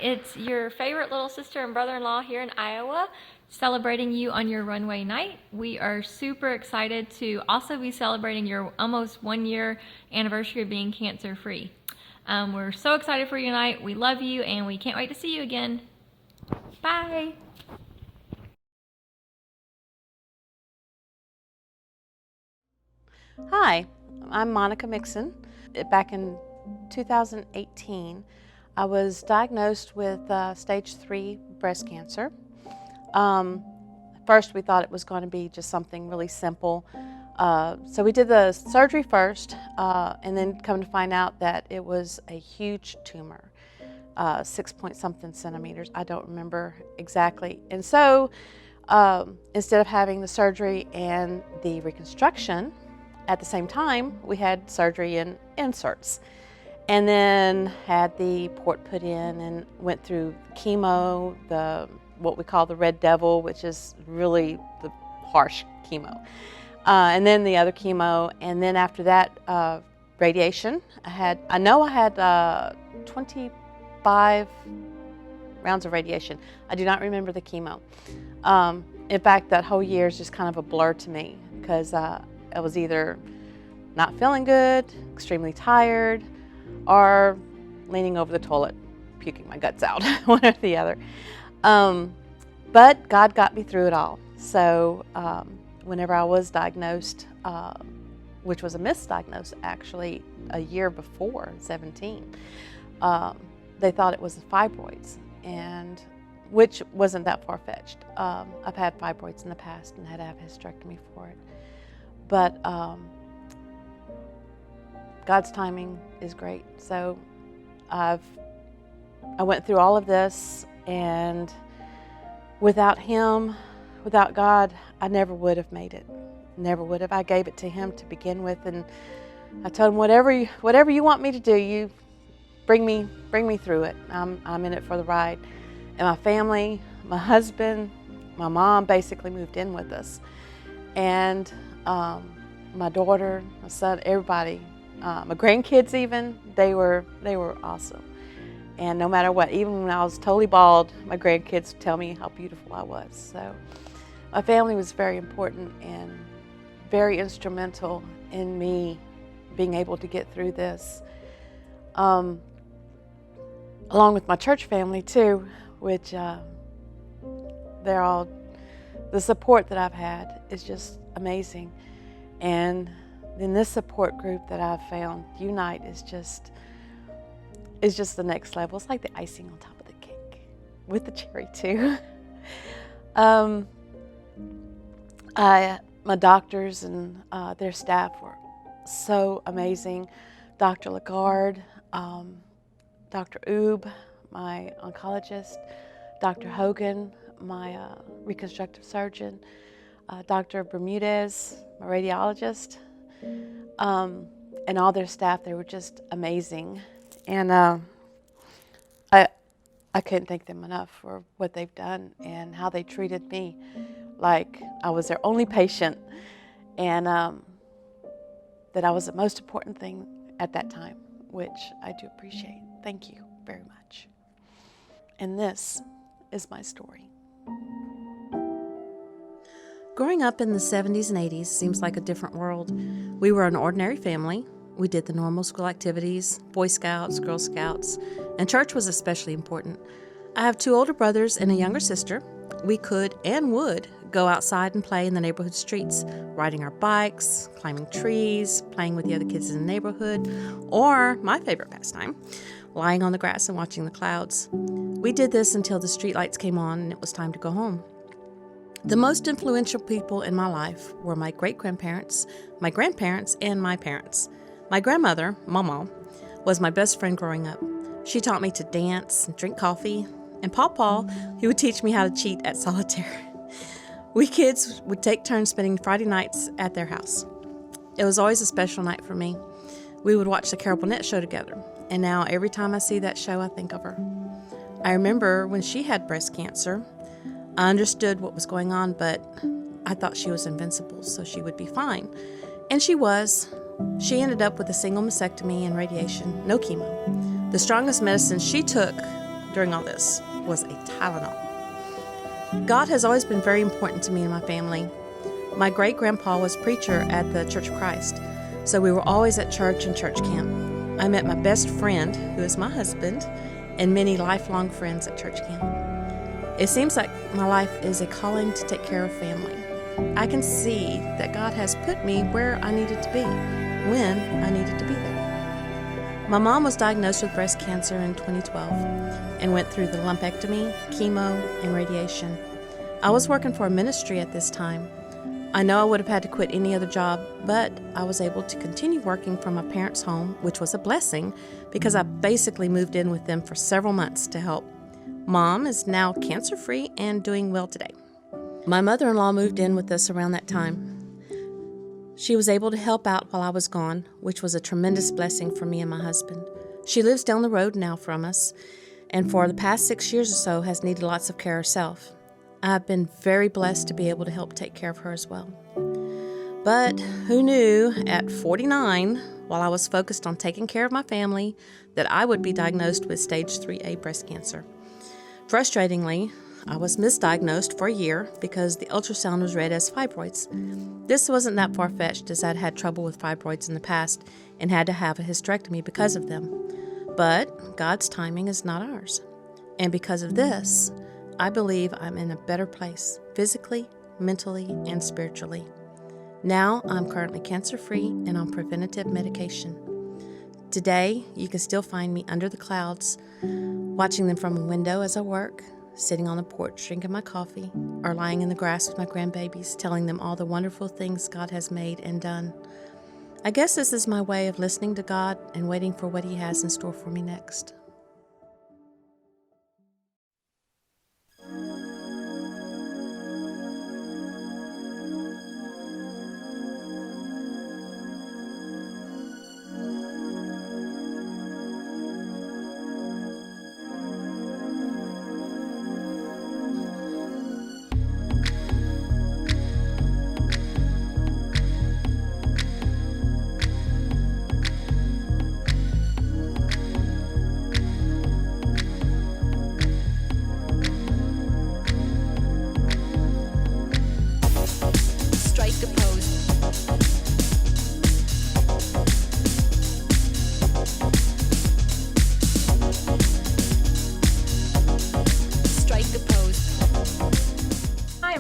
It's your favorite little sister and brother-in-law here in Iowa, celebrating you on your runway night. We are super excited to also be celebrating your almost 1 year anniversary of being cancer-free. We're so excited for you tonight. We love you, and we can't wait to see you again. Bye. Hi, I'm Monica Mixon. Back in 2018, I was diagnosed with stage 3 breast cancer. First, we thought it was going to be just something really simple. So we did the surgery first, and then come to find out that it was a huge tumor, 6-point-something centimeters. I don't remember exactly. And so instead of having the surgery and the reconstruction at the same time, we had surgery and inserts. And then had the port put in and went through chemo, what we call the Red Devil, which is really the harsh chemo. And then the other chemo, and then after that, radiation. I had 25 rounds of radiation. I do not remember the chemo. In fact, that whole year is just kind of a blur to me because I was either not feeling good, extremely tired, or leaning over the toilet, puking my guts out, one or the other. But God got me through it all. So whenever I was diagnosed, which was a misdiagnosis actually a year before, 17, they thought it was the fibroids, and which wasn't that far-fetched. I've had fibroids in the past and had to have a hysterectomy for it. But God's timing is great. So I went through all of this, and without Him, without God, I never would have made it. Never would have. I gave it to Him to begin with, and I told Him, whatever you want me to do, you bring me through it. I'm in it for the ride. And my family, my husband, my mom basically moved in with us, and my daughter, my son, everybody, my grandkids even, they were awesome. And no matter what, even when I was totally bald, my grandkids would tell me how beautiful I was. So my family was very important and very instrumental in me being able to get through this. Along with my church family too, which they're all, the support that I've had is just amazing. And then this support group that I've found, Unite, is just the next level. It's like the icing on top of the cake, with the cherry too. My doctors and their staff were so amazing. Dr. Lagarde, Dr. Oob, my oncologist, Dr. Hogan, my reconstructive surgeon, Dr. Bermudez, my radiologist, and all their staff. They were just amazing. And I couldn't thank them enough for what they've done and how they treated me like I was their only patient, and that I was the most important thing at that time, which I do appreciate. Thank you very much. And this is my story. Growing up in the 70s and 80s seems like a different world. We were an ordinary family. We did the normal school activities, Boy Scouts, Girl Scouts, and church was especially important. I have 2 older brothers and a younger sister. We could and would go outside and play in the neighborhood streets, riding our bikes, climbing trees, playing with the other kids in the neighborhood, or my favorite pastime, lying on the grass and watching the clouds. We did this until the streetlights came on and it was time to go home. The most influential people in my life were my great-grandparents, my grandparents, and my parents. My grandmother, Mama, was my best friend growing up. She taught me to dance and drink coffee, and Pawpaw, he would teach me how to cheat at solitaire. We kids would take turns spending Friday nights at their house. It was always a special night for me. We would watch the Carol Burnett show together, and now every time I see that show, I think of her. I remember when she had breast cancer. I understood what was going on, but I thought she was invincible, so she would be fine. And she was. She ended up with a single mastectomy and radiation, no chemo. The strongest medicine she took during all this was a Tylenol. God has always been very important to me and my family. My great-grandpa was preacher at the Church of Christ, so we were always at church and church camp. I met my best friend, who is my husband, and many lifelong friends at church camp. It seems like my life is a calling to take care of family. I can see that God has put me where I needed to be, when I needed to be there. My mom was diagnosed with breast cancer in 2012 and went through the lumpectomy, chemo, and radiation. I was working for a ministry at this time. I know I would have had to quit any other job, but I was able to continue working from my parents' home, which was a blessing because I basically moved in with them for several months to help. Mom is now cancer-free and doing well today. My mother-in-law moved in with us around that time. She was able to help out while I was gone, which was a tremendous blessing for me and my husband. She lives down the road now from us, and for the past 6 years or so has needed lots of care herself. I've been very blessed to be able to help take care of her as well. But who knew at 49, while I was focused on taking care of my family, that I would be diagnosed with stage 3A breast cancer. Frustratingly, I was misdiagnosed for a year because the ultrasound was read as fibroids. This wasn't that far-fetched, as I'd had trouble with fibroids in the past and had to have a hysterectomy because of them. But God's timing is not ours. And because of this, I believe I'm in a better place, physically, mentally, and spiritually. Now, I'm currently cancer-free and on preventative medication. Today, you can still find me under the clouds, watching them from a window as I work, sitting on the porch drinking my coffee, or lying in the grass with my grandbabies, telling them all the wonderful things God has made and done. I guess this is my way of listening to God and waiting for what He has in store for me next.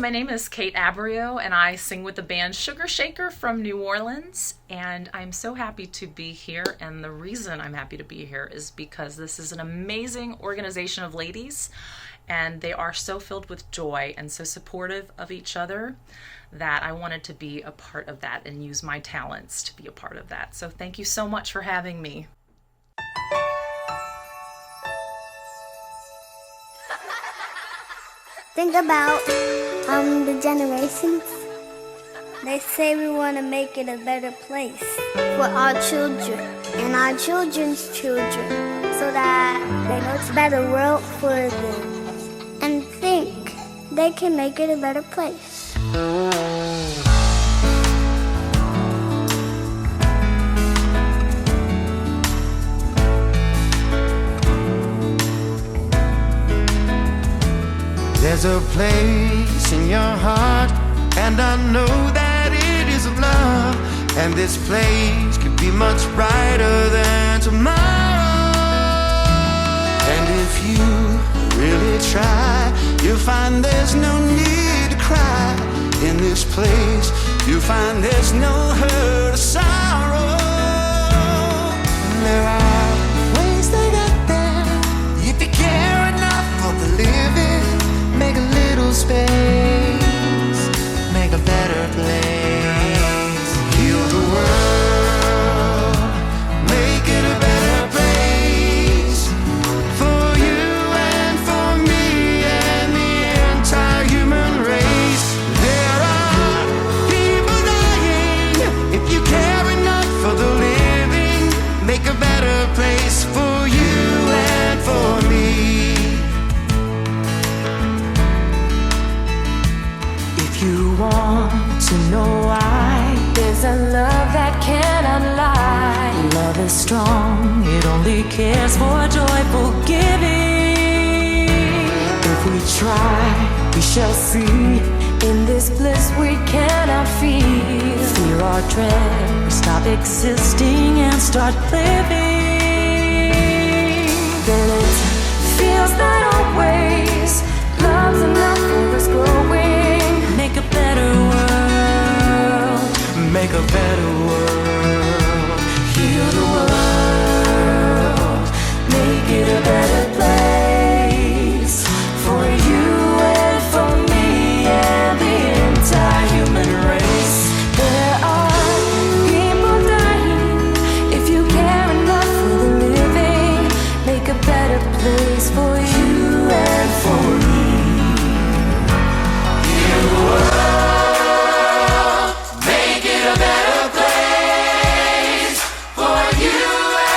My name is Kate Abreu, and I sing with the band Sugar Shaker from New Orleans, and I'm so happy to be here. And the reason I'm happy to be here is because this is an amazing organization of ladies, and they are so filled with joy and so supportive of each other that I wanted to be a part of that and use my talents to be a part of that. So thank you so much for having me. Think about the generations. They say we want to make it a better place for our children and our children's children, so that they know it's a better world for them and think they can make it a better place. There's a place in your heart, and I know that it is of love, and this place could be much brighter than tomorrow. And if you really try, you'll find there's no need to cry. In this place, you'll find there's no hurt or sorrow. There are ways to get there if you care enough for the living. Make a little space, make a better place. Heal the world, make it a better place. For you and for me and the entire human race. There are people dying. If you care enough for the living, make a better place for you and for me. You want to know why? There's a love that cannot lie. Love is strong, it only cares for joyful giving. we try, we shall see. In this bliss we cannot feel. Fear or dread, we stop existing and start living. Then it feels that always love's enough for us growing. Make a better world, make a better world. Heal the world, make it a better place for you and for me and the entire human race. There are people dying. If you care enough for the living, make a better place for you and for me. Heal the world, make it a better place for you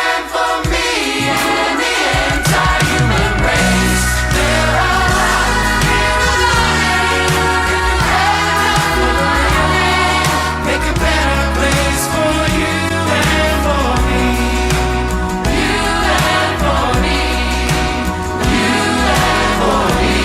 and for me and the entire human race. There are people dying. Make a better place for you and for me. You and for me. You and for me.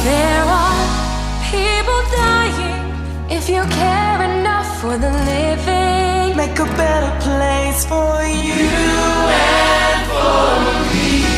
There are people dying. If you care enough for the living, make a better place for you and for me.